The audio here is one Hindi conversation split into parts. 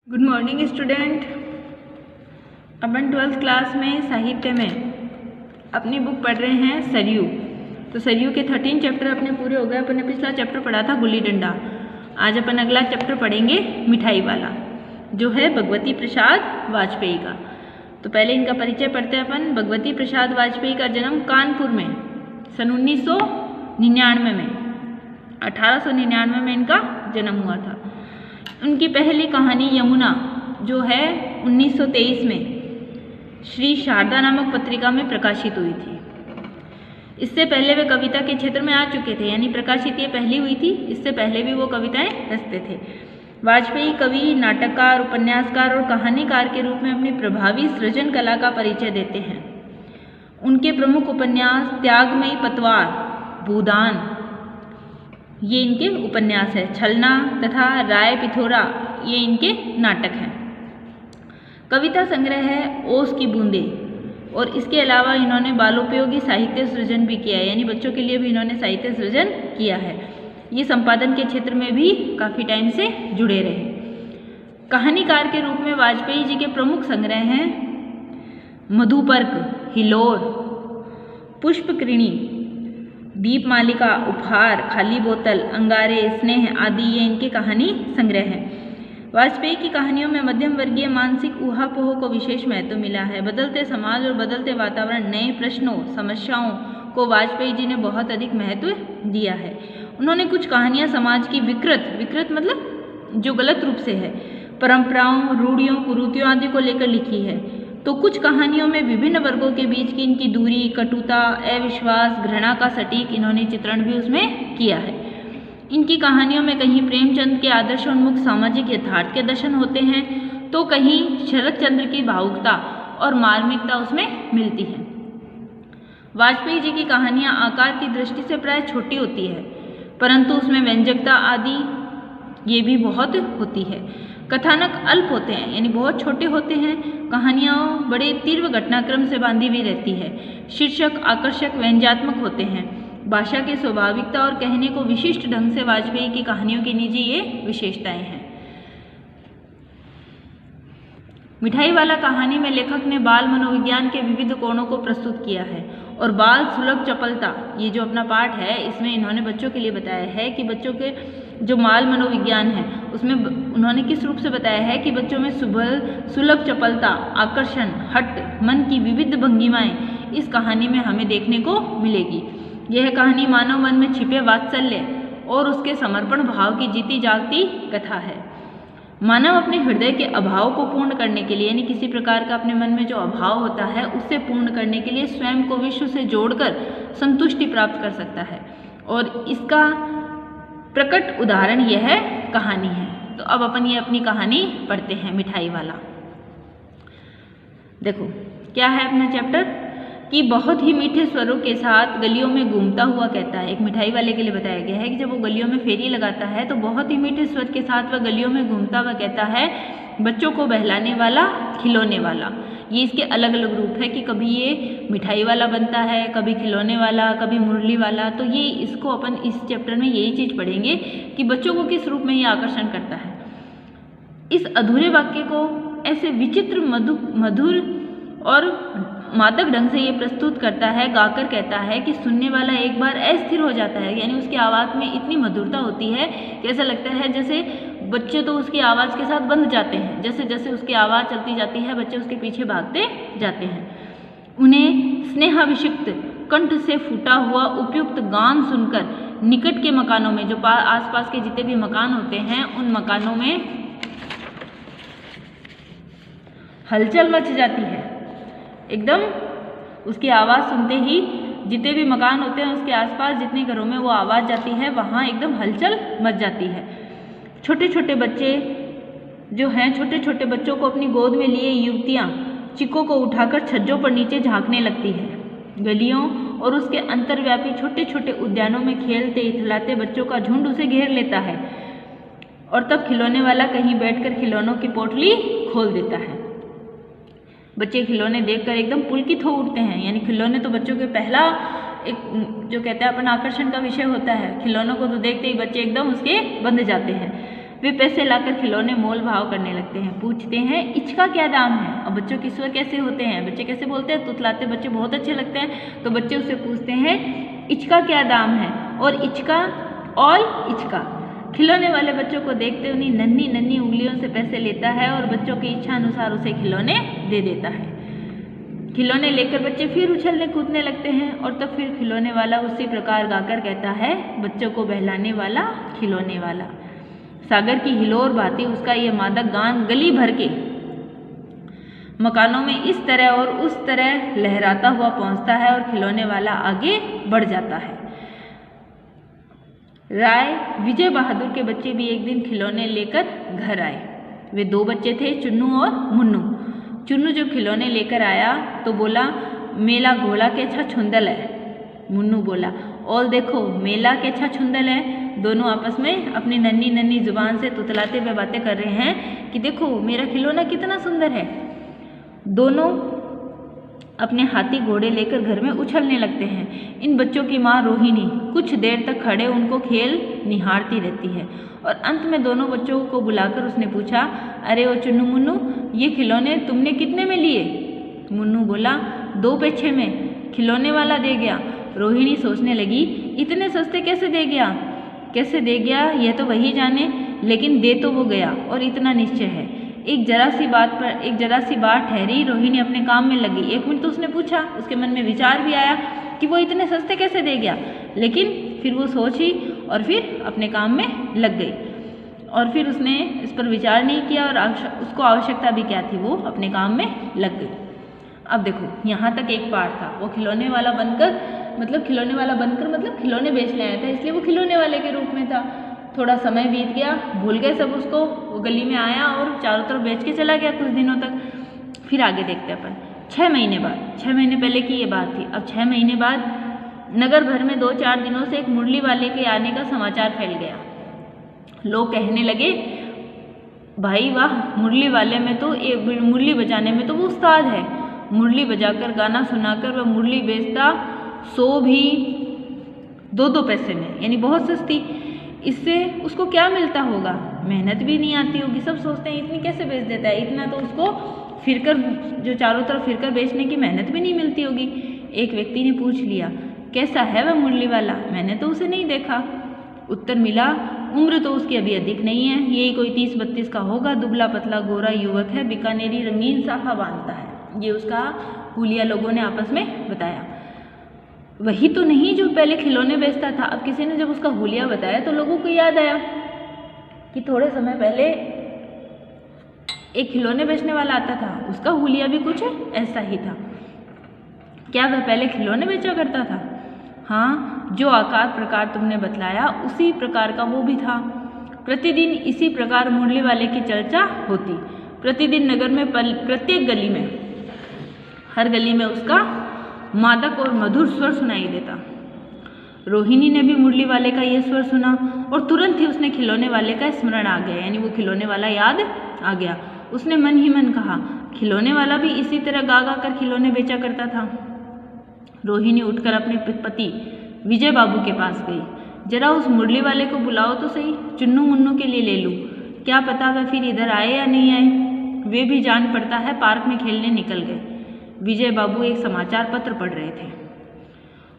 Good morning student. अपन 12th क्लास में साहित्य में अपनी बुक पढ़ रहे हैं सरयू। तो सरयू के 13 चैप्टर अपने पूरे हो गए। अपन ने पिछला चैप्टर पढ़ा था गुल्ली डंडा। आज अपन अगला चैप्टर पढ़ेंगे मिठाई वाला, जो है भगवती प्रसाद वाजपेयी का। तो पहले इनका परिचय पढ़ते हैं अपन। भगवती प्रसाद वाजपेयी का जन्म कानपुर में सन 1999 में 1899 में इनका जन्म हुआ था। उनकी पहली कहानी यमुना जो है 1923 में श्री शारदा नामक पत्रिका में प्रकाशित हुई थी। इससे पहले वे कविता के क्षेत्र में आ चुके थे, यानी प्रकाशित ये पहली हुई थी। इससे पहले भी वो कविताएं रचते थे। वाजपेयी कवि, नाटककार, उपन्यासकार और कहानीकार के रूप में अपनी प्रभावी सृजन कला का परिचय देते हैं। उनके प्रमुख उपन्यास त्यागमयी पतवार, भूदान, ये इनके उपन्यास है। छलना तथा राय पिथोरा ये इनके नाटक हैं। कविता संग्रह है ओस की बूंदे, और इसके अलावा इन्होंने बालोपयोगी साहित्य सृजन भी किया है, यानी बच्चों के लिए भी इन्होंने साहित्य सृजन किया है। ये संपादन के क्षेत्र में भी काफ़ी टाइम से जुड़े रहे। कहानीकार के रूप में वाजपेयी जी के प्रमुख संग्रह हैं मधुपर्क, हिलोर, पुष्पकृणी, दीपमालिका, उपहार, खाली बोतल, अंगारे, स्नेह आदि ये इनके कहानी संग्रह हैं। वाजपेयी की कहानियों में मध्यम वर्गीय मानसिक ऊहापोह को विशेष महत्व मिला है। बदलते समाज और बदलते वातावरण, नए प्रश्नों, समस्याओं को वाजपेयी जी ने बहुत अधिक महत्व दिया है। उन्होंने कुछ कहानियां समाज की विकृत मतलब जो गलत रूप से है, परंपराओं, रूढ़ियों, कुरीतियों आदि को लेकर लिखी है। तो कुछ कहानियों में विभिन्न वर्गों के बीच की इनकी दूरी, कटुता, अविश्वास, घृणा का सटीक इन्होंने चित्रण भी उसमें किया है। इनकी कहानियों में कहीं प्रेमचंद के आदर्शोन्मुख सामाजिक यथार्थ के दर्शन होते हैं, तो कहीं शरद चंद्र की भावुकता और मार्मिकता उसमें मिलती है। वाजपेयी जी की कहानियां आकार की दृष्टि से प्राय छोटी होती है, परंतु उसमें व्यंजकता आदि ये भी बहुत होती है। कथानक अल्प होते हैं, यानी बहुत छोटे होते हैं। कहानियाँ बड़े तीव्र घटनाक्रम से बांधी हुई रहती है। शीर्षक आकर्षक, व्यंग्यात्मक होते हैं। भाषा की स्वाभाविकता और कहने को विशिष्ट ढंग से वाजपेयी की कहानियों की निजी ये विशेषताएं हैं। मिठाई वाला कहानी में लेखक ने बाल मनोविज्ञान के विविध कोणों को प्रस्तुत किया है, और बाल सुलभ चपलता ये जो अपना पाठ है इसमें इन्होंने बच्चों के लिए बताया है कि बच्चों के जो बाल मनोविज्ञान है उसमें उन्होंने किस रूप से बताया है कि बच्चों में सुलभ चपलता, आकर्षण, हट, मन की विविध भंगिमाएं इस कहानी में हमें देखने को मिलेगी। यह कहानी मानव मन में छिपे वात्सल्य और उसके समर्पण भाव की जीती जागती कथा है। मानव अपने हृदय के अभाव को पूर्ण करने के लिए, यानी किसी प्रकार का अपने मन में जो अभाव होता है उससे पूर्ण करने के लिए स्वयं को विश्व से जोड़कर संतुष्टि प्राप्त कर सकता है, और इसका प्रकट उदाहरण यह कहानी है। तो अब अपन ये अपनी कहानी पढ़ते हैं मिठाई वाला। देखो क्या है अपना चैप्टर कि बहुत ही मीठे स्वरों के साथ गलियों में घूमता हुआ कहता है। एक मिठाई वाले के लिए बताया गया है कि जब वो गलियों में फेरी लगाता है तो बहुत ही मीठे स्वर के साथ वह गलियों में घूमता हुआ कहता है, बच्चों को बहलाने वाला, खिलौने वाला। ये इसके अलग अलग रूप है कि कभी ये मिठाई वाला बनता है, कभी खिलौने वाला, कभी मुरली वाला। तो ये इसको अपन इस चैप्टर में यही चीज़ पढ़ेंगे कि बच्चों को किस रूप में ये आकर्षण करता है। इस अधूरे वाक्य को ऐसे विचित्र, मधुर और मादक ढंग से ये प्रस्तुत करता है, गाकर कहता है कि सुनने वाला एक बार अस्थिर हो जाता है, यानी उसकी आवाज़ में इतनी मधुरता होती है कि ऐसा लगता है जैसे बच्चे तो उसकी आवाज़ के साथ बंध जाते हैं। जैसे जैसे उसकी आवाज़ चलती जाती है बच्चे उसके पीछे भागते जाते हैं। उन्हें स्नेहाभिषिक्त कंठ से फूटा हुआ उपयुक्त गान सुनकर निकट के मकानों में, जो आसपास के जितने भी मकान होते हैं उन मकानों में हलचल मच जाती है। एकदम उसकी आवाज़ सुनते ही जितने भी मकान होते हैं उसके आसपास जितने घरों में वो आवाज़ जाती है वहाँ एकदम हलचल मच जाती है। छोटे छोटे बच्चे जो हैं, छोटे छोटे बच्चों को अपनी गोद में लिए युवतियाँ चिक्कों को उठाकर छज्जों पर नीचे झांकने लगती है। गलियों और उसके अंतर्व्यापी छोटे छोटे उद्यानों में खेलते इथलाते बच्चों का झुंड उसे घेर लेता है, और तब खिलौने वाला कहीं बैठकर खिलौनों की पोटली खोल देता है। बच्चे खिलौने देखकर एकदम पुलकित हो उठते हैं, यानी खिलौने तो बच्चों के पहला एक जो कहते हैं अपन आकर्षण का विषय होता है। खिलौनों को तो देखते ही बच्चे एकदम उसके बंध जाते हैं। वे पैसे लाकर खिलौने मोल भाव करने लगते हैं। पूछते हैं इचका क्या दाम है। और बच्चों के स्वर कैसे होते हैं, बच्चे कैसे बोलते हैं, तुतलाते बच्चे बहुत अच्छे लगते हैं। तो बच्चे उससे पूछते हैं इचका क्या दाम है, और इचका और इचका। खिलौने वाले बच्चों को देखते उन्हीं नन्ही नन्ही उंगलियों से पैसे लेता है और बच्चों की इच्छा अनुसार उसे खिलौने दे देता है। खिलौने लेकर बच्चे फिर उछलने कूदने लगते हैं और तब फिर खिलौने वाला उसी प्रकार गाकर कहता है बच्चों को बहलाने वाला खिलौने वाला। सागर की हिलोर भांति उसका ये मादक गान गली भर के मकानों में इस तरह और उस तरह लहराता हुआ पहुंचता है और खिलौने वाला आगे बढ़ जाता है। राय विजय बहादुर के बच्चे भी एक दिन खिलौने लेकर घर आए। वे दो बच्चे थे, चुन्नू और मुन्नू। चुन्नू जब खिलौने लेकर आया तो बोला मेला घोड़ा के अच्छा छुंदल है। मुन्नू बोला और देखो मेला के अच्छा छुंदल है। दोनों आपस में अपनी नन्ही नन्ही जुबान से तुतलाते हुए बातें कर रहे हैं कि देखो मेरा खिलौना कितना सुंदर है। दोनों अपने हाथी घोड़े लेकर घर में उछलने लगते हैं। इन बच्चों की माँ रोहिणी कुछ देर तक खड़े उनको खेल निहारती रहती है और अंत में दोनों बच्चों को बुलाकर उसने पूछा अरे ओ चुन्नू मुन्नू, ये खिलौने तुमने कितने में लिए? मुन्नू बोला 2 पैसे में, खिलौने वाला दे गया। रोहिणी सोचने लगी इतने सस्ते कैसे दे गया, कैसे दे गया यह तो वही जाने, लेकिन दे तो वो गया और इतना निश्चय है। एक जरा सी बात ठहरी, रोहिणी अपने काम में लगी। 1 मिनट तो उसने पूछा, उसके मन में विचार भी आया कि वो इतने सस्ते कैसे दे गया, लेकिन फिर वो सोची और फिर अपने काम में लग गई और फिर उसने इस पर विचार नहीं किया और उसको आवश्यकता भी क्या थी, वो अपने काम में लग गई। अब देखो यहाँ तक एक पार्ट था, वो खिलौने वाला बनकर मतलब खिलौने बेचने आया था, इसलिए वो खिलौने वाले के रूप में था। थोड़ा समय बीत गया, भूल गए सब उसको। वो गली में आया और चारों तरफ बेच के चला गया कुछ दिनों तक। फिर आगे देखते हैं अपन 6 महीने बाद। 6 महीने पहले की ये बात थी। अब 6 महीने बाद नगर भर में 2-4 दिनों से एक मुरली वाले के आने का समाचार फैल गया। लोग कहने लगे भाई वाह, मुरली वाले में तो मुरली बजाने में तो वो उस्ताद है। मुरली बजाकर गाना सुनाकर वह मुरली बेचता, सो भी 2-2 पैसे में, यानी बहुत सस्ती। इससे उसको क्या मिलता होगा, मेहनत भी नहीं आती होगी। सब सोचते हैं इतनी कैसे बेच देता है, इतना तो उसको फिरकर जो चारों तरफ फिरकर बेचने की मेहनत भी नहीं मिलती होगी। एक व्यक्ति ने पूछ लिया कैसा है वह मुरली वाला, मैंने तो उसे नहीं देखा। उत्तर मिला उम्र तो उसकी अभी अधिक नहीं है, यही कोई 30-32 का होगा, दुबला पतला गोरा युवक है, बीकानेरी रंगीन साफा बांधता है। ये उसका हुलिया लोगों ने आपस में बताया। वही तो नहीं जो पहले खिलौने बेचता था। अब किसी ने जब उसका हुलिया बताया तो लोगों को याद आया कि थोड़े समय पहले एक खिलौने बेचने वाला आता था, उसका हुलिया भी कुछ ऐसा ही था। क्या वह पहले खिलौने बेचा करता था? हाँ, जो आकार प्रकार तुमने बतलाया उसी प्रकार का वो भी था। प्रतिदिन इसी प्रकार मुरली वाले की चर्चा होती। प्रतिदिन नगर में प्रत्येक गली में, हर गली में उसका मादक और मधुर स्वर सुनाई देता। रोहिणी ने भी मुरली वाले का ये स्वर सुना और तुरंत ही उसने खिलौने वाले का स्मरण आ गया, यानी वो खिलौने वाला याद आ गया। उसने मन ही मन कहा खिलौने वाला भी इसी तरह गा गा कर खिलौने बेचा करता था। रोहिणी उठकर अपने पति विजय बाबू के पास गई। जरा उस मुरली वाले को बुलाओ तो सही, चुन्नू मुन्नू के लिए ले लूँ, क्या पता वह फिर इधर आए या नहीं आए। वे भी जान पड़ता है पार्क में खेलने निकल गए। विजय बाबू एक समाचार पत्र पढ़ रहे थे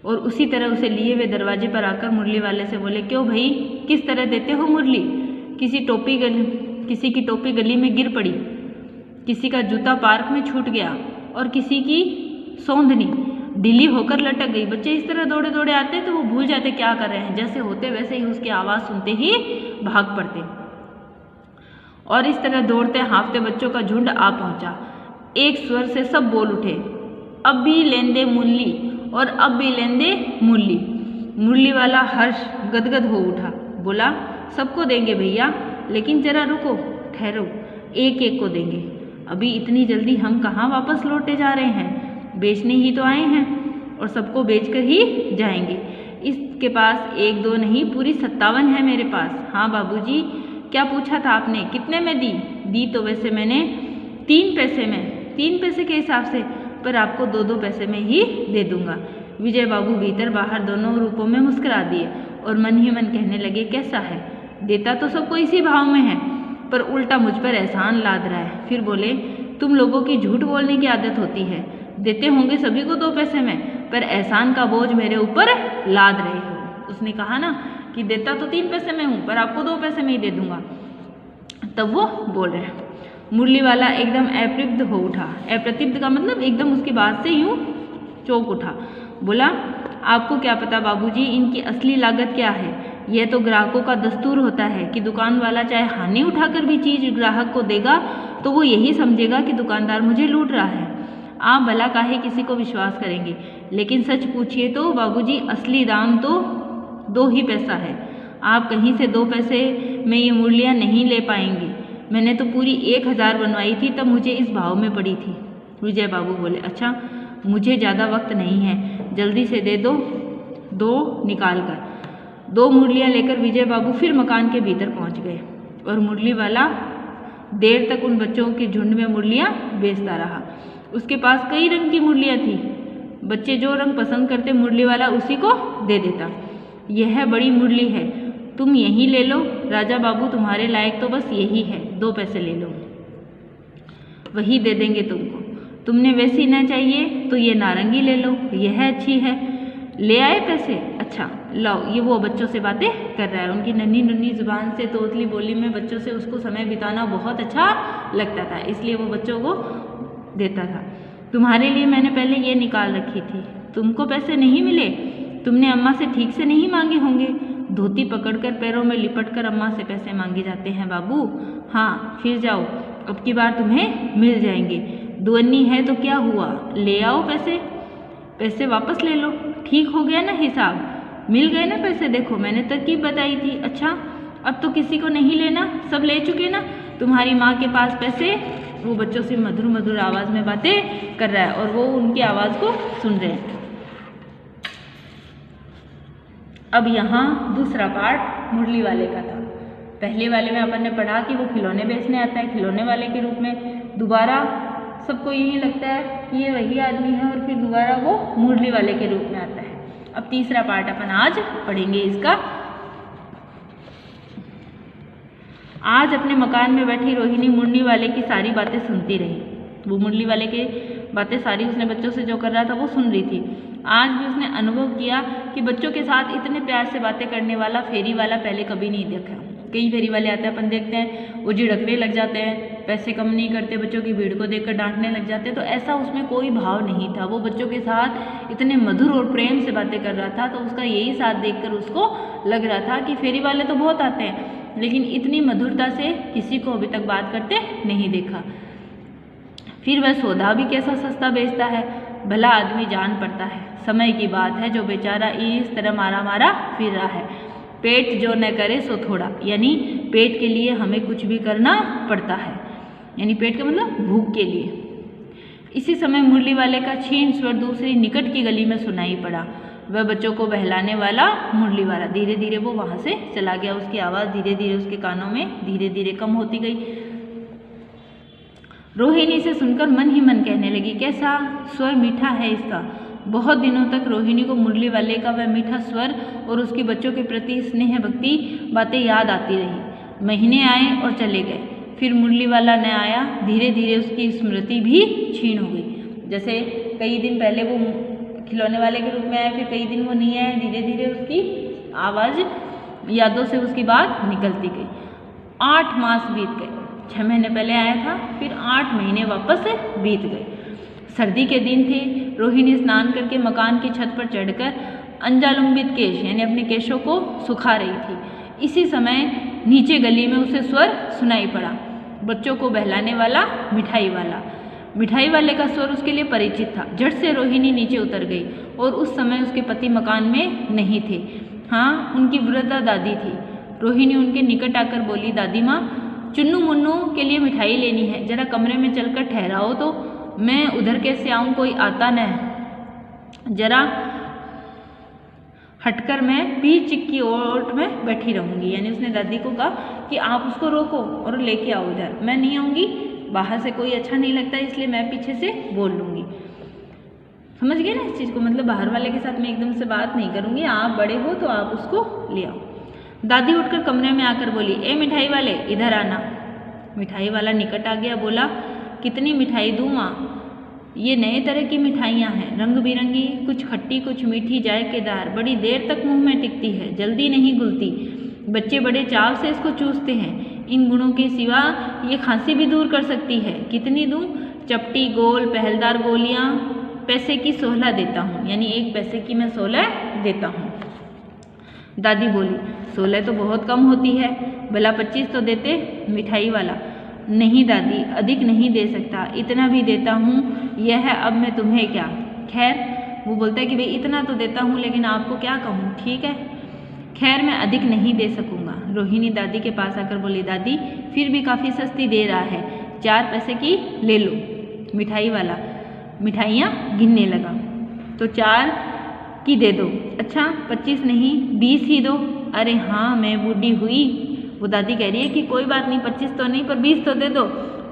और उसी तरह उसे लिए वे दरवाजे पर आकर मुरली वाले से बोले क्यों भाई, किस तरह देते हो मुरली? किसी की टोपी गली में गिर पड़ी, किसी का जूता पार्क में छूट गया और किसी की सौंधनी ढीली होकर लटक गई। बच्चे इस तरह दौड़े दौड़े आते तो वो भूल जाते क्या कर रहे हैं, जैसे होते वैसे ही उसकी आवाज़ सुनते ही भाग पड़ते और इस तरह दौड़ते हाँफते बच्चों का झुंड आ पहुंचा। एक स्वर से सब बोल उठे अब भी लेंदे मुरली और अब भी लेंदे मुरली। मुरली वाला हर्ष गदगद हो उठा, बोला सबको देंगे भैया, लेकिन जरा रुको, ठहरो, एक एक को देंगे। अभी इतनी जल्दी हम कहाँ वापस लौटे जा रहे हैं, बेचने ही तो आए हैं और सबको बेचकर ही जाएंगे। इसके पास 1-2 नहीं, पूरी 57 है मेरे पास। हाँ बाबूजी, क्या पूछा था आपने, कितने में दी? दी तो वैसे मैंने 3 पैसे में, 3 पैसे के हिसाब से, पर आपको 2-2 पैसे में ही दे दूंगा। विजय बाबू भीतर बाहर दोनों रूपों में मुस्कुरा दिए और मन ही मन कहने लगे कैसा है, देता तो सबको इसी भाव में है, पर उल्टा मुझ पर एहसान लाद रहा है। फिर बोले, तुम लोगों की झूठ बोलने की आदत होती है, देते होंगे सभी को 2 पैसे में, पर एहसान का बोझ मेरे ऊपर लाद रहे हो। उसने कहा ना कि देता तो 3 पैसे में हूँ, पर आपको 2 पैसे में ही दे दूंगा। तब वो बोल रहे हैं। मुरली वाला एकदम अप्रतिब्ध हो उठा। अप्रतिब्ध का मतलब एकदम उसकी बात से यूं चौंक उठा। बोला, आपको क्या पता बाबूजी इनकी असली लागत क्या है? यह तो ग्राहकों का दस्तूर होता है कि दुकान वाला चाहे हानि उठाकर भी चीज ग्राहक को देगा तो वो यही समझेगा कि दुकानदार मुझे लूट रहा है। आप भला काहे किसी को विश्वास करेंगे, लेकिन सच पूछिए तो बाबूजी असली दाम तो 2 ही पैसा है। आप कहीं से 2 पैसे में ये मुरलियाँ नहीं ले पाएंगे। मैंने तो पूरी 1000 बनवाई थी, तब मुझे इस भाव में पड़ी थी। विजय बाबू बोले, अच्छा मुझे ज़्यादा वक्त नहीं है, जल्दी से दे दो 2 निकाल कर। 2 मुरलियाँ लेकर विजय बाबू फिर मकान के भीतर पहुँच गए और मुरली वाला देर तक उन बच्चों के झुंड में मुरलियाँ बेचता रहा। उसके पास कई रंग की मुरलियाँ थी। बच्चे जो रंग पसंद करते मुरली वाला उसी को दे देता। यह बड़ी मुरली है, तुम यही ले लो, राजा बाबू तुम्हारे लायक तो बस यही है, 2 पैसे ले लो, वही दे देंगे तुमको। तुमने वैसी न चाहिए तो ये नारंगी ले लो, यह अच्छी है। ले आए पैसे? अच्छा लाओ। ये वो बच्चों से बातें कर रहा है। उनकी नन्ही नन्ही जुबान से तोतली बोली में बच्चों से उसको समय बिताना बहुत अच्छा लगता था, इसलिए वो बच्चों को देता था। तुम्हारे लिए मैंने पहले ये निकाल रखी थी। तुमको पैसे नहीं मिले? तुमने अम्मा से ठीक से नहीं मांगे होंगे। धोती पकड़कर पैरों में लिपटकर अम्मा से पैसे मांगे जाते हैं बाबू। हाँ फिर जाओ, अब की बार तुम्हें मिल जाएंगे। दुअन्नी है तो क्या हुआ, ले आओ पैसे। पैसे वापस ले लो। ठीक हो गया ना हिसाब? मिल गए ना पैसे? देखो मैंने तरकीब बताई थी। अच्छा अब तो किसी को नहीं लेना, सब ले चुके ना? तुम्हारी माँ के पास पैसे? वो बच्चों से मधुर मधुर आवाज़ में बातें कर रहा है और वो उनकी आवाज़ को सुन रहे हैं। अब यहाँ दूसरा पार्ट मुरली वाले का था। पहले वाले में अपन ने पढ़ा कि वो खिलौने बेचने आता है खिलौने वाले के रूप में। दोबारा सबको यही लगता है कि ये वही आदमी है और फिर दोबारा वो मुरली वाले के रूप में आता है। अब तीसरा पार्ट अपन आज पढ़ेंगे इसका। आज अपने मकान में बैठी रोहिणी मुरली वाले की सारी बातें सुनती रही। वो मुरली वाले की बातें सारी उसने बच्चों से जो कर रहा था वो सुन रही थी। आज भी उसने अनुभव किया कि बच्चों के साथ इतने प्यार से बातें करने वाला फेरी वाला पहले कभी नहीं देखा। कई फेरी वाले आते हैं, अपन देखते हैं वो झिड़कने लग जाते हैं, पैसे कम नहीं करते, बच्चों की भीड़ को देखकर डांटने लग जाते हैं। तो ऐसा उसमें कोई भाव नहीं था। वो बच्चों के साथ इतने मधुर और प्रेम से बातें कर रहा था। तो उसका यही साथ देखकर उसको लग रहा था कि फेरी वाले तो बहुत आते हैं, लेकिन इतनी मधुरता से किसी को अभी तक बात करते नहीं देखा। फिर वह सौदा भी कैसा सस्ता बेचता है, भला आदमी जान पड़ता है। समय की बात है जो बेचारा इस तरह मारा मारा फिर रहा है। पेट जो न करे सो थोड़ा, यानी पेट के लिए हमें कुछ भी करना पड़ता है, यानी पेट का मतलब भूख के लिए। इसी समय मुरली वाले का क्षीण स्वर दूसरी निकट की गली में सुनाई पड़ा। वह बच्चों को बहलाने वाला मुरली वाला। धीरे धीरे वो वहाँ से चला गया। उसकी आवाज़ धीरे धीरे उसके कानों में धीरे धीरे कम होती गई। रोहिणी से सुनकर मन ही मन कहने लगी, कैसा स्वर मीठा है इसका। बहुत दिनों तक रोहिणी को मुरली वाले का वह मीठा स्वर और उसकी बच्चों के प्रति स्नेह भक्ति बातें याद आती रही। महीने आए और चले गए, फिर मुरली वाला न आया। धीरे धीरे उसकी स्मृति भी क्षीण हो गई। जैसे कई दिन पहले वो खिलौने वाले के रूप में आया, फिर कई दिन वो नहीं आया। धीरे धीरे उसकी आवाज़ यादों से उसकी बात निकलती गई। 8 मास बीत गए। 6 महीने पहले आया था, फिर 8 महीने वापस बीत गए। सर्दी के दिन थे। रोहिणी स्नान करके मकान की छत पर चढ़कर अंजालुम्बित केश यानी अपने केशों को सुखा रही थी। इसी समय नीचे गली में उसे स्वर सुनाई पड़ा, बच्चों को बहलाने वाला मिठाई वाला। मिठाई वाले का स्वर उसके लिए परिचित था। झट से रोहिणी नीचे उतर गई और उस समय उसके पति मकान में नहीं थे। हाँ, उनकी वृद्धा दादी थी। रोहिणी उनके निकट आकर बोली, दादी माँ, चुन्नू मुन्नू के लिए मिठाई लेनी है, जरा कमरे में चलकर ठहराओ तो। मैं उधर कैसे आऊँ, कोई आता न है। जरा हटकर मैं बीच की ओट में बैठी रहूँगी। यानी उसने दादी को कहा कि आप उसको रोको और लेके आओ इधर, मैं नहीं आऊँगी, बाहर से कोई अच्छा नहीं लगता, इसलिए मैं पीछे से बोल लूँगी। समझ गए ना इस चीज़ को? मतलब बाहर वाले के साथ मैं एकदम से बात नहीं करूँगी, आप बड़े हो तो आप उसको ले आओ। दादी उठकर कमरे में आकर बोली, ए मिठाई वाले इधर आना। मिठाई वाला निकट आ गया, बोला, कितनी मिठाई दूँ माँ? ये नए तरह की मिठाइयाँ हैं, रंग बिरंगी, कुछ खट्टी कुछ मीठी जायकेदार, बड़ी देर तक मुंह में टिकती है, जल्दी नहीं घुलती। बच्चे बड़े चाव से इसको चूसते हैं। इन गुणों के सिवा ये खांसी भी दूर कर सकती है। कितनी दूँ? चपटी गोल पहलदार गोलियाँ पैसे की 16 देता हूँ, यानी 1 पैसे की मैं 16 देता हूँ। दादी बोली, 16 तो बहुत कम होती है, भला 25 तो देते। मिठाई वाला, नहीं दादी, अधिक नहीं दे सकता, इतना भी देता हूँ, यह है अब मैं तुम्हें क्या। खैर, वो बोलता है कि भाई इतना तो देता हूँ लेकिन आपको क्या कहूँ, ठीक है, खैर मैं अधिक नहीं दे सकूँगा। रोहिणी दादी के पास आकर बोली, दादी फिर भी काफ़ी सस्ती दे रहा है, 4 पैसे की ले लो। मिठाई वाला मिठाइयाँ गिनने लगा, तो 4 की दे दो। अच्छा 25 नहीं 20 ही दो। अरे हाँ मैं बूढ़ी हुई। वो दादी कह रही है कि कोई बात नहीं, 25 तो नहीं पर 20 तो दे दो।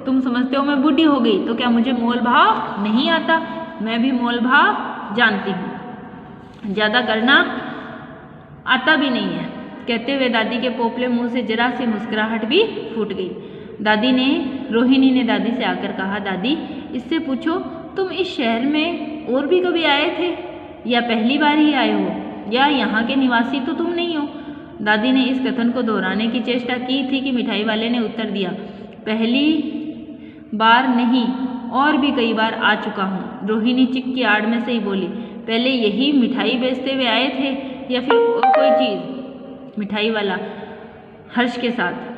तुम समझते हो मैं बूढ़ी हो गई तो क्या मुझे मोल भाव नहीं आता? मैं भी मोल भाव जानती हूँ, ज़्यादा करना आता भी नहीं है। कहते हुए दादी के पोपले मुंह से जरा सी मुस्कुराहट भी फूट गई। रोहिणी ने दादी से आकर कहा, दादी इससे पूछो तुम इस शहर में और भी कभी आए थे या पहली बार ही आए हो, या यहाँ के निवासी तो तुम नहीं हो? दादी ने इस कथन को दोहराने की चेष्टा की थी कि मिठाई वाले ने उत्तर दिया, पहली बार नहीं और भी कई बार आ चुका हूँ। रोहिणी चिक की आड़ में से ही बोली, पहले यही मिठाई बेचते हुए आए थे या फिर और कोई चीज़? मिठाई वाला हर्ष के साथ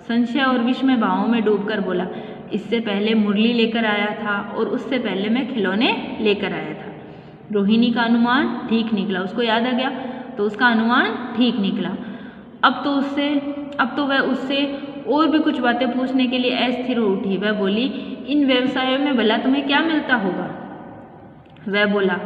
संशय और विस्मय भावों में डूबकर बोला, इससे पहले मुरली लेकर आया था और उससे पहले मैं खिलौने लेकर आया था। रोहिणी का अनुमान ठीक निकला, उसको याद आ गया तो उसका अनुमान ठीक निकला। अब तो वह उससे और भी कुछ बातें पूछने के लिए अस्थिर हो उठी। वह बोली, इन व्यवसायों में भला तुम्हें क्या मिलता होगा? वह बोला,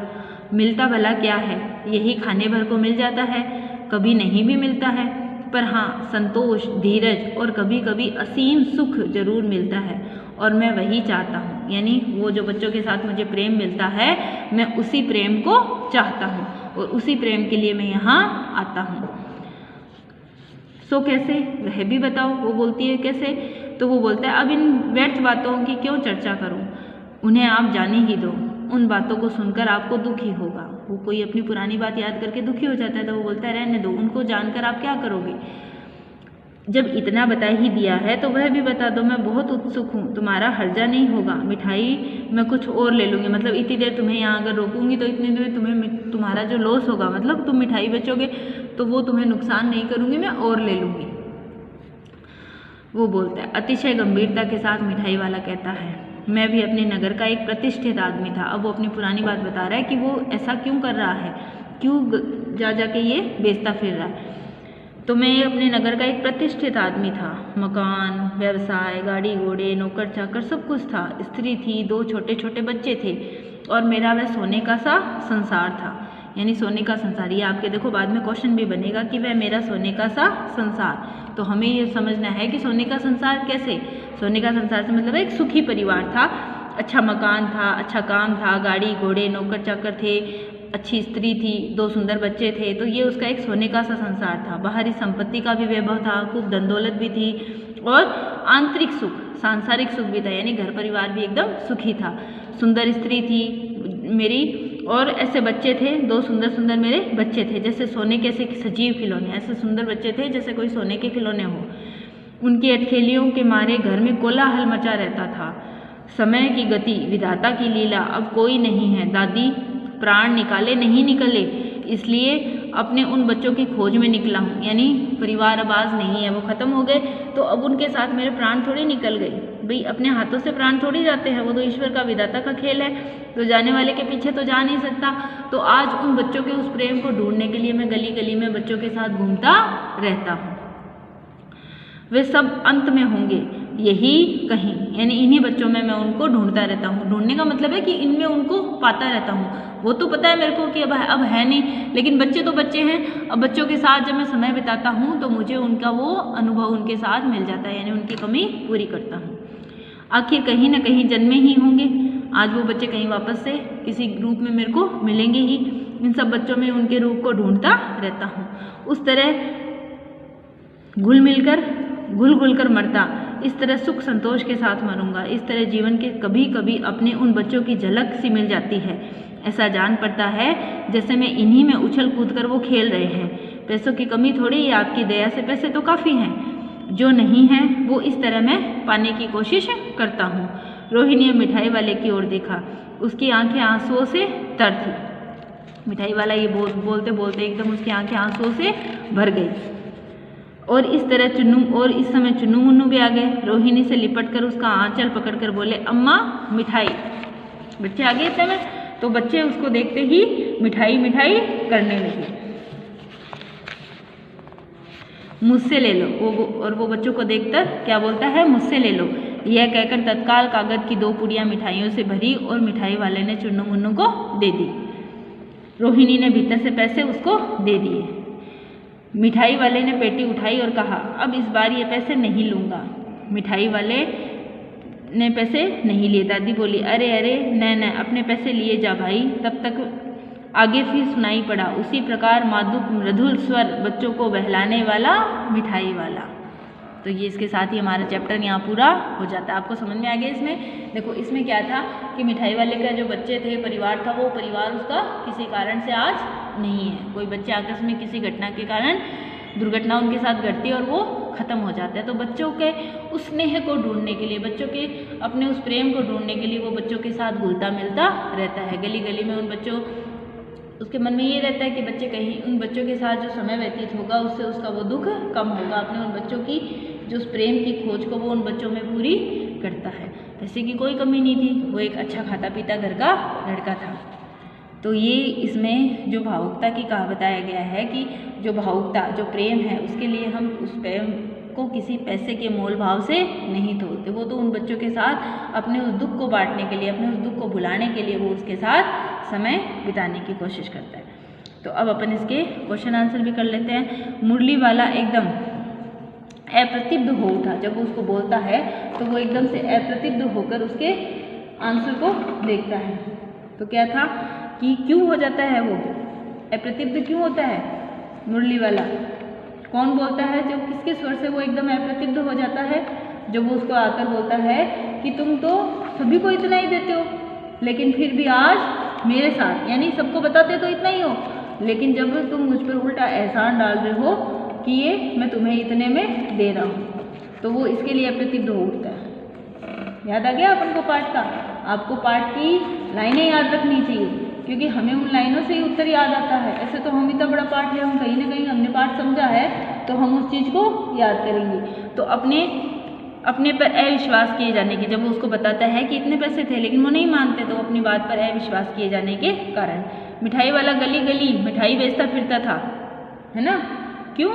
मिलता भला क्या है, यही खाने भर को मिल जाता है, कभी नहीं भी मिलता है, पर हाँ संतोष, धीरज और कभी कभी असीम सुख जरूर मिलता है और मैं वही चाहता हूँ। यानी वो जो बच्चों के साथ मुझे प्रेम मिलता है मैं उसी प्रेम को चाहता हूँ और उसी प्रेम के लिए मैं यहाँ आता हूँ। सो कैसे, वह भी बताओ। वो बोलती है कैसे, तो वो बोलता है, अब इन व्यर्थ बातों की क्यों चर्चा करूँ, उन्हें आप जाने ही दो, उन बातों को सुनकर आपको दुख ही होगा। वो कोई अपनी पुरानी बात याद करके दुखी हो जाता है तो वो बोलता है, रहने दो, उनको जानकर आप क्या करोगे, जब इतना बता ही दिया है तो वह भी बता दो, मैं बहुत उत्सुक हूँ, तुम्हारा हर्जा नहीं होगा। मिठाई मैं कुछ और ले लूँगी, मतलब इतनी देर तुम्हें यहाँ अगर रोकूंगी तो इतनी देर तुम्हारा जो लॉस होगा, मतलब तुम मिठाई बेचोगे तो वो तुम्हें नुकसान नहीं करूँगी, मैं और ले लूँगी। वो बोलता है, अतिशय गंभीरता के साथ मिठाई वाला कहता है, मैं भी अपने नगर का एक प्रतिष्ठित आदमी था। अब वो अपनी पुरानी बात बता रहा है कि वो ऐसा क्यों कर रहा है, क्यों जा के ये बेचता फिर रहा है। तो मैं अपने नगर का एक प्रतिष्ठित आदमी था, मकान, व्यवसाय, गाड़ी घोड़े, नौकर चाकर सब कुछ था, स्त्री थी, 2 छोटे छोटे बच्चे थे और मेरा वह सोने का सा संसार था। यानी सोने का संसार, ये आपके देखो बाद में क्वेश्चन भी बनेगा कि वह मेरा सोने का सा संसार। तो हमें ये समझना है कि सोने का संसार कैसे, सोने का संसार से मतलब एक सुखी परिवार था, अच्छा मकान था, अच्छा काम था, गाड़ी घोड़े, नौकर चाकर थे, अच्छी स्त्री थी, 2 सुंदर बच्चे थे। तो ये उसका एक सोने का सा संसार था। बाहरी संपत्ति का भी वैभव था, खूब धन दौलत भी थी और आंतरिक सुख, सांसारिक सुख भी था, यानी घर परिवार भी एकदम सुखी था। सुंदर स्त्री थी मेरी और ऐसे बच्चे थे, 2 सुंदर सुंदर मेरे बच्चे थे, जैसे सोने के ऐसे सजीव खिलौने, ऐसे सुंदर बच्चे थे जैसे कोई सोने के खिलौने हो। उनकी अटखेलियों के मारे घर में कोलाहल मचा रहता था। समय की गति, विधाता की लीला, अब कोई नहीं है। दादी प्राण निकाले नहीं निकले, इसलिए अपने उन बच्चों की खोज में निकला हूँ। यानी परिवार अब आज नहीं है, वो ख़त्म हो गए, तो अब उनके साथ मेरे प्राण थोड़ी निकल गए। भाई अपने हाथों से प्राण थोड़ी जाते हैं, वो तो ईश्वर का विधाता का खेल है, तो जाने वाले के पीछे तो जा नहीं सकता। तो आज उन बच्चों के उस प्रेम को ढूंढने के लिए मैं गली गली में बच्चों के साथ घूमता रहता हूँ। वे सब अंत में होंगे यही कहीं, यानी इन्हीं बच्चों में मैं उनको ढूंढता रहता हूँ। ढूंढने का मतलब है कि इनमें उनको पाता रहता हूँ। वो तो पता है मेरे को कि अब है नहीं, लेकिन बच्चे तो बच्चे हैं। अब बच्चों के साथ जब मैं समय बिताता हूँ तो मुझे उनका वो अनुभव उनके साथ मिल जाता है, यानी उनकी कमी पूरी करता हूँ। आखिर कहीं ना कहीं जन्मे ही होंगे, आज वो बच्चे कहीं वापस से किसी रूप में मेरे को मिलेंगे ही। इन सब बच्चों में उनके रूप को ढूंढता रहता हूँ। उस तरह घुल घुल कर मरता, इस तरह सुख संतोष के साथ मरूंगा। इस तरह जीवन के कभी कभी अपने उन बच्चों की झलक सी मिल जाती है। ऐसा जान पड़ता है जैसे मैं इन्हीं में उछल कूद कर वो खेल रहे हैं। पैसों की कमी थोड़ी है, आपकी दया से पैसे तो काफ़ी हैं। जो नहीं है वो इस तरह मैं पाने की कोशिश करता हूँ। रोहिणी ने मिठाई वाले की ओर देखा, उसकी आंखें आंसुओं से तर थी। मिठाई वाला ये बोलते बोलते एकदम उसकी आंखें आंसुओं से भर गई। और इस समय चुन्नू मुन्नू भी आ गए। रोहिणी से लिपट कर उसका आंचल पकड़कर बोले, अम्मा मिठाई। बच्चे आ गए इस समय, तो बच्चे उसको देखते ही मिठाई मिठाई करने लगे। मुझसे ले लो। वो बच्चों को देखकर क्या बोलता है, मुझसे ले लो। यह कहकर तत्काल कागज की 2 पुड़ियाँ मिठाइयों से भरी और मिठाई वाले ने चुन्नू मुन्नू को दे दी। रोहिणी ने भीतर से पैसे उसको दे दिए। मिठाई वाले ने पेटी उठाई और कहा, अब इस बार ये पैसे नहीं लूँगा। मिठाई वाले ने पैसे नहीं लिए। दादी बोली, अरे अरे न अपने पैसे लिए जा भाई। तब तक आगे फिर सुनाई पड़ा उसी प्रकार मृदुल स्वर, बच्चों को बहलाने वाला मिठाई वाला। तो ये इसके साथ ही हमारा चैप्टर यहाँ पूरा हो जाता है। आपको समझ में आ गया इसमें? देखो इसमें क्या था कि मिठाई वाले का जो बच्चे थे, परिवार था, वो परिवार उसका किसी कारण से आज नहीं है। कोई बच्चे आकस्मिक किसी घटना के कारण दुर्घटना उनके साथ घटती है और वो ख़त्म हो जाता है। तो बच्चों के उस स्नेह को ढूंढने के लिए, बच्चों के अपने उस प्रेम को ढूंढने के लिए वो बच्चों के साथ घुलता मिलता रहता है। गली गली में उन बच्चों, उसके मन में ये रहता है कि बच्चे कहीं उन बच्चों के साथ जो समय व्यतीत होगा उससे उसका वो दुख कम होगा। अपने उन बच्चों की जो उस प्रेम की खोज को वो उन बच्चों में पूरी करता है। पैसे की कोई कमी नहीं थी, वो एक अच्छा खाता पीता घर का लड़का था। तो ये इसमें जो भावुकता की कहा बताया गया है कि जो भावुकता, जो प्रेम है, उसके लिए हम उस प्रेम को किसी पैसे के मोल भाव से नहीं तोड़ते। वो तो उन बच्चों के साथ अपने उस दुख को बांटने के लिए, अपने उस दुख को भुलाने के लिए वो उसके साथ समय बिताने की कोशिश करता है। तो अब अपन इसके क्वेश्चन आंसर भी कर लेते हैं। मुरली वाला एकदम अप्रतिब्ध हो उठा। जब वो उसको बोलता है तो वो एकदम से अप्रतिब्ध होकर उसके आंसर को देखता है। तो क्या था कि क्यों हो जाता है वो अप्रतिब्ध, क्यों होता है? मुरली वाला कौन बोलता है? जो किसके स्वर से वो एकदम अप्रतिब्ध हो जाता है? जब वो उसको आकर बोलता है कि तुम तो सभी को इतना ही देते हो, लेकिन फिर भी आज मेरे साथ, यानी सबको बताते तो इतना ही हो, लेकिन जब तुम मुझ पर उल्टा एहसान डाल रहे हो कि ये मैं तुम्हें इतने में दे रहा हूँ, तो वो इसके लिए अप्रतिब्ध हो उठता है। याद आ गया अपन को पाठ का? आपको पाठ की लाइनें याद रखनी चाहिए, क्योंकि हमें उन लाइनों से ही उत्तर याद आता है। ऐसे तो हम इतना बड़ा पाठ है, हम कहीं ना कहीं हमने पाठ समझा है तो हम उस चीज़ को याद करेंगे। तो अपने पर अविश्वास किए जाने के, जब वो उसको बताता है कि इतने पैसे थे लेकिन वो नहीं मानते, तो अपनी बात पर अविश्वास किए जाने के कारण मिठाई वाला गली गली मिठाई बेचता फिरता था, है ना? क्यों?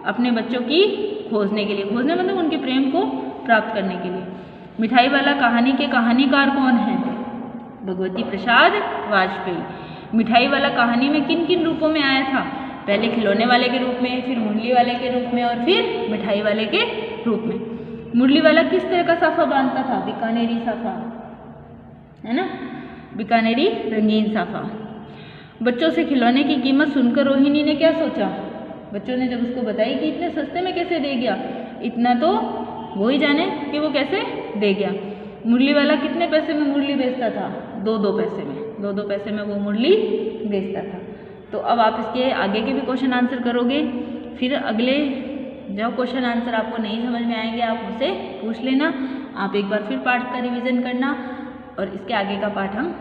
अपने बच्चों की खोजने के लिए, खोजने मतलब उनके प्रेम को प्राप्त करने के लिए। मिठाई वाला कहानी के कहानीकार कौन है? भगवती प्रसाद वाजपेयी। मिठाई वाला कहानी में किन किन रूपों में आया था? पहले खिलौने वाले के रूप में, फिर मुरली वाले के रूप में और फिर मिठाई वाले के रूप में। मुरली वाला किस तरह का साफा बांधता था? बीकानेरी साफा, है ना? बीकानेरी रंगीन साफा। बच्चों से खिलौने की कीमत सुनकर रोहिणी ने क्या सोचा? बच्चों ने जब उसको बताई कि इतने सस्ते में कैसे दे गया, इतना तो वो ही जाने कि वो कैसे दे गया। मुरली वाला कितने पैसे में मुरली बेचता था? 2-2 पैसे में, 2-2 पैसे में वो मुरली बेचता था। तो अब आप इसके आगे के भी क्वेश्चन आंसर करोगे। फिर अगले जो क्वेश्चन आंसर आपको नहीं समझ में आएंगे आप मुझसे पूछ लेना। आप एक बार फिर पाठ का रिवीजन करना और इसके आगे का पाठ हम